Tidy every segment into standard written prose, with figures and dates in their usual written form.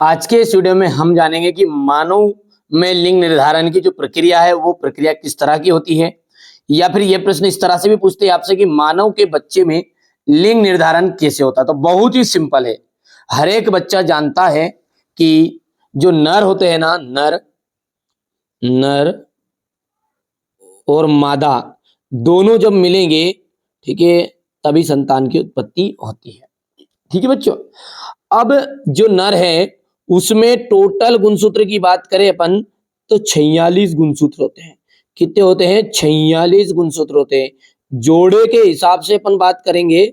आज के इस वीडियो में हम जानेंगे कि मानव में लिंग निर्धारण की जो प्रक्रिया है वो प्रक्रिया किस तरह की होती है, या फिर ये प्रश्न इस तरह से भी पूछते हैं आपसे कि मानव के बच्चे में लिंग निर्धारण कैसे होता है। तो बहुत ही सिंपल है, हर एक बच्चा जानता है कि जो नर होते हैं ना, नर नर और मादा दोनों जब मिलेंगे, ठीक है, तभी संतान की उत्पत्ति होती है। ठीक है बच्चों, अब जो नर है उसमें टोटल गुणसूत्र की बात करें अपन तो 46 गुणसूत्र होते हैं। कितने होते हैं? 46 गुणसूत्र होते हैं। जोड़े के हिसाब से अपन बात करेंगे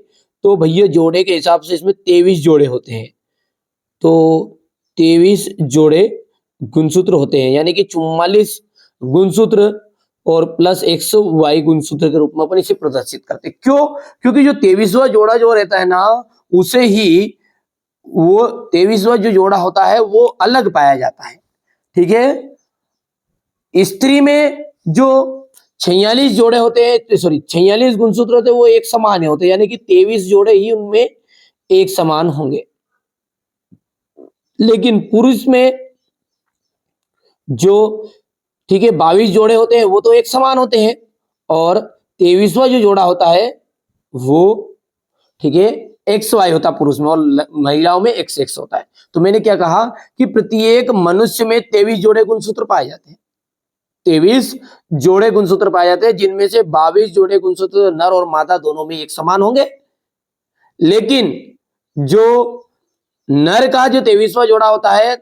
तो भैया जोड़े के हिसाब से इसमें 23 जोड़े होते हैं। तो 23 जोड़े गुणसूत्र होते हैं, यानी कि 44 गुणसूत्र और प्लस XY गुणसूत्र के रूप में अपन इसे प्रदर्शित करते हैं। क्यों? क्योंकि जो 23वां जोड़ा जो रहता है ना, उसे ही वो 23वां जो जोड़ा होता है वो अलग पाया जाता है। ठीक है, स्त्री में जो 46 जोड़े होते हैं, सॉरी 46 गुणसूत्र होते हैं, वो एक समान होते हैं, यानी कि 23 जोड़े ही उनमें एक समान होंगे। लेकिन पुरुष में जो, ठीक है, 22 जोड़े होते हैं वो तो एक समान होते हैं, और 23वां जो जोड़ा होता है वो, ठीक है, XY होता है पुरुष में, और महिलाओं में XX होता है। तो मैंने क्या कहा कि प्रत्येक मनुष्य में 23 जोड़े गुणसूत्र पाए जाते हैं। 23 जोड़े गुणसूत्र पाए जाते हैं, जिनमें से 22 जोड़े गुणसूत्र नर और मादा दोनों में एक समान होंगे। लेकिन जो नर का जो 23वां जोड़ा होता है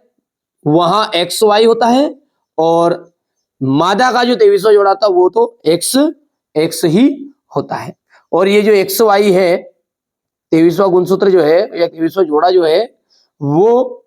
वहां XY होता है, और मादा का जो 23वां जोड़ा था वो तो XX ही होता है। और ये जो XY है, 23वां गुणसूत्र जो है या 23वां जोड़ा जो है वो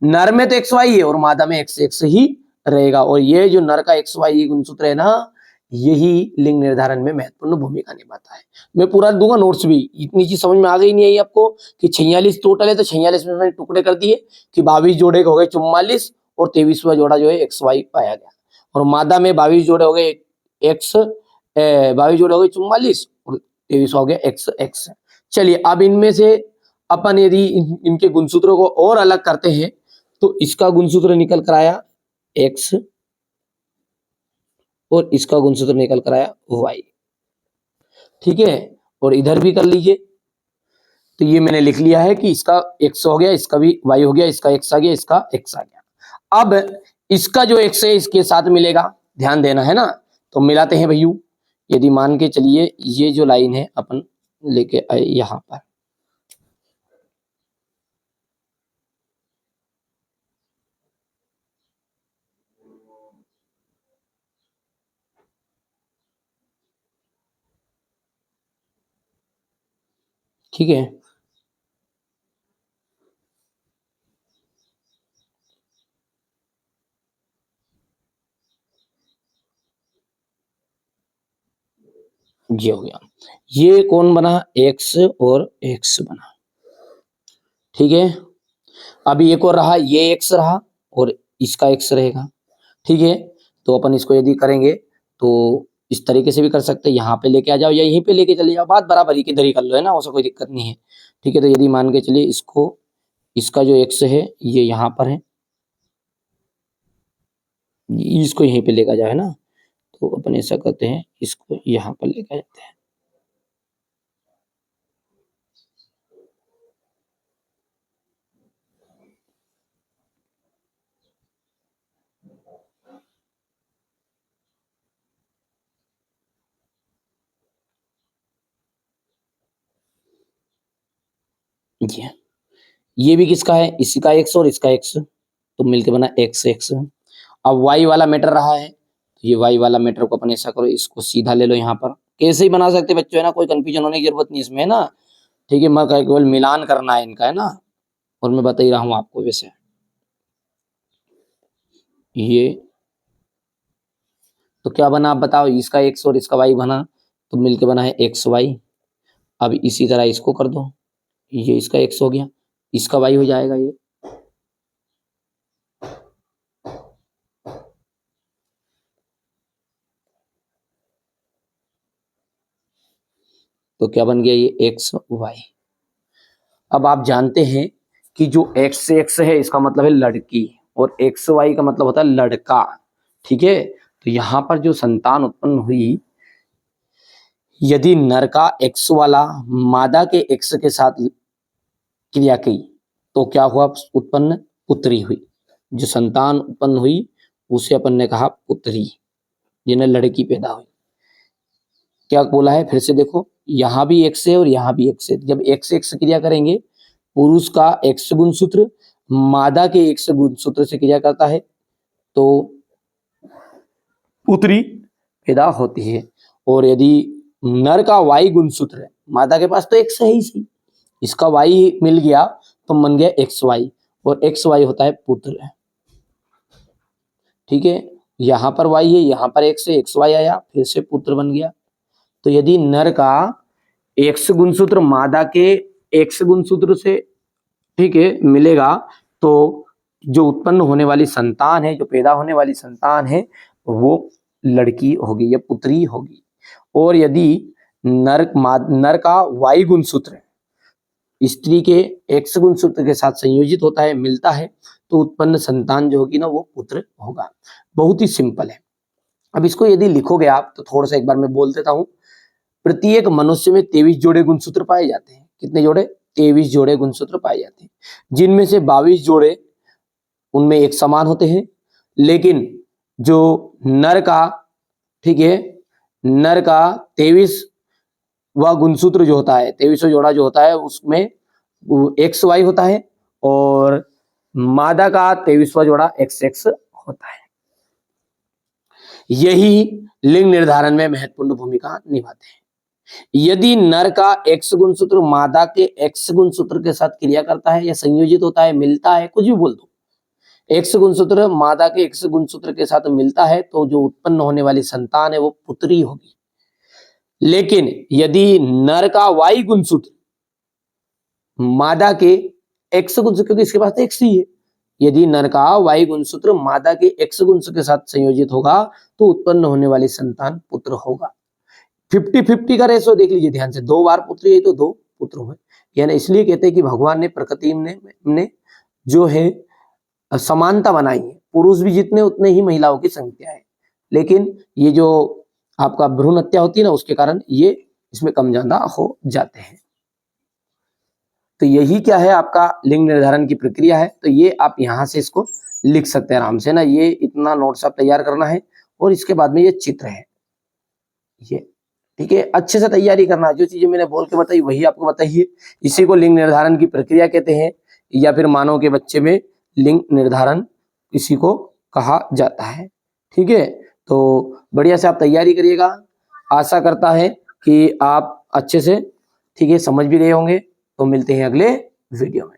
नर में तो XY है और मादा में XX ही रहेगा। और ये जो नर का XY गुणसूत्र है ना, यही लिंग निर्धारण में महत्वपूर्ण भूमिका निभाता है। मैं पूरा दूंगा नोट्स भी, इतनी चीज समझ में आ गई नहीं आई आपको कि 46 टोटल है, तो 46 में मैंने टुकड़े कर दिए कि 22 जोड़े हो गए 44, और 23वां जोड़ा जो है XY पाया गया। और मादा में 22 जोड़े हो गए 22 जोड़े हो गए 44, और 23वां हो गया XX। चलिए, अब इनमें से अपन यदि इनके गुणसूत्रों को और अलग करते हैं तो इसका गुणसूत्र निकल कर आया X, और इसका गुणसूत्र निकल कर आया Y। ठीक है, और इधर भी कर लीजिए। तो ये मैंने लिख लिया है कि इसका X हो गया, इसका भी Y हो गया, इसका X आ गया, इसका X आ गया। अब इसका जो X है इसके साथ मिलेगा, ध्यान देना है ना। तो मिलाते हैं भैयू। यदि मान के चलिए ये जो लाइन है अपन लेके आए यहां पर, ठीक है, ये हो गया। ये कौन बना? X और X बना। ठीक है, अभी एक और रहा, ये X रहा और इसका X रहेगा। ठीक है, तो अपन इसको यदि करेंगे तो इस तरीके से भी कर सकते हैं, यहाँ पे लेके आ जाओ या यहीं पे लेके चले जाओ, बात बराबरी की दरी कर लो, है ना, उससे कोई दिक्कत नहीं है। ठीक है, तो यदि मान के चलिए इसको, इसका जो X है ये यहाँ पर है, इसको यहीं पे लेकर जाओ, है ना। तो अपन ऐसा करते हैं, इसको यहाँ पर लेकर जाते हैं। ये भी किसका है? इसी का X और इसका X, तो मिलके बना XX। अब Y वाला मैटर रहा है, तो ये Y वाला मैटर को अपन ऐसा करो, इसको सीधा ले लो यहाँ पर, कैसे ही बना सकते बच्चों, है ना, कोई कंफ्यूजन होने की जरूरत नहीं इसमें, है ना। ठीक है, मैं केवल मिलान करना है इनका, है ना, और मैं बता ही रहा हूँ आपको। वैसे ये तो क्या बना आप बताओ, इसका X और इसका Y बना, तो मिलके बना है XY। अब इसी तरह इसको कर दो, ये इसका X हो गया, इसका Y हो जाएगा ये। तो क्या बन गया? ये XY। अब आप जानते हैं कि जो x से x है इसका मतलब है लड़की और x y का मतलब होता है लड़का। ठीक है, तो यहां पर जो संतान उत्पन्न हुई, यदि नर का x वाला मादा के x के साथ क्रिया की तो क्या हुआ, उत्पन्न पुत्री हुई। जो संतान उत्पन्न हुई उसे अपन ने कहा पुत्री, जिन्हें लड़की पैदा हुई। क्या बोला है फिर से देखो, यहां भी x है और यहां भी x है। जब x x क्रिया करेंगे, पुरुष का x गुणसूत्र मादा के x गुणसूत्र से क्रिया करता है तो पुत्री पैदा होती है। और यदि नर का y गुणसूत्र है, मादा के पास तो x है ही सही, इसका y मिल गया तो बन गया xy, और xy होता है पुत्र। ठीक है, यहां पर y है, यहां पर x है, xy आया, फिर से पुत्र बन गया। तो यदि नर का x गुणसूत्र मादा के x गुणसूत्र से, ठीक है, मिलेगा तो जो उत्पन्न होने वाली संतान है, जो पैदा होने वाली संतान है, वो लड़की होगी या पुत्री होगी। और यदि नर का y गुणसूत्र स्त्री के x गुणसूत्र के साथ संयोजित होता है, मिलता है, तो उत्पन्न संतान जो होगी ना वो पुत्र होगा। बहुत ही सिंपल है। अब इसको यदि लिखोगे आप तो थोड़ा सा एक बार मैं बोल देता हूं। प्रत्येक मनुष्य में 23 जोड़े गुणसूत्र पाए जाते हैं। कितने जोड़े? 23 जोड़े गुणसूत्र पाए जाते हैं, जिनमें से 22 जोड़े उनमें एक समान होते हैं। लेकिन जो नर का, ठीक है, नर का 23 वह गुणसूत्र जो होता है, 23वां जोड़ा जो होता है, उसमें XY होता है, और मादा का 23वां जोड़ा XX होता है। यही लिंग निर्धारण में महत्वपूर्ण भूमिका निभाते हैं। यदि नर का X गुणसूत्र मादा के X गुणसूत्र के साथ क्रिया करता है या संयोजित होता है, मिलता है, कुछ भी बोल दो, X गुणसूत्र मादा के X गुणसूत्र के साथ मिलता है, तो जो उत्पन्न होने वाली संतान है वो पुत्री होगी। लेकिन यदि नर का Y गुणसूत्र मादा के X गुणसूत्र, क्योंकि इसके पास तो X ही है, यदि नर का Y गुणसूत्र मादा के X गुणसूत्र के साथ संयोजित होगा तो उत्पन्न होने वाली संतान पुत्र होगा। 50-50 का रेशो देख लीजिए ध्यान से, 2 बार पुत्री है तो 2 पुत्र हुए। यानी इसलिए कहते हैं कि भगवान ने, प्रकृति ने जो है समानता बनाई है, पुरुष भी जितने उतने ही महिलाओं की संख्या है। लेकिन ये जो आपका भ्रूण हत्या होती है ना, उसके कारण ये इसमें कम ज्यादा हो जाते हैं। तो यही क्या है, आपका लिंग निर्धारण की प्रक्रिया है। तो ये आप यहाँ से इसको लिख सकते हैं आराम से ना। ये इतना नोट्स आप तैयार करना है, और इसके बाद में ये चित्र है ये, ठीक है, अच्छे से तैयारी करना। जो चीजें मैंने बोल के बताई वही आपको बताइए। इसी को लिंग निर्धारण की प्रक्रिया कहते हैं, या फिर मानव के बच्चे में लिंग निर्धारण इसी को कहा जाता है। ठीक है, तो बढ़िया से आप तैयारी करिएगा। आशा करता है कि आप अच्छे से, ठीक है, समझ भी गए होंगे। तो मिलते हैं अगले वीडियो में।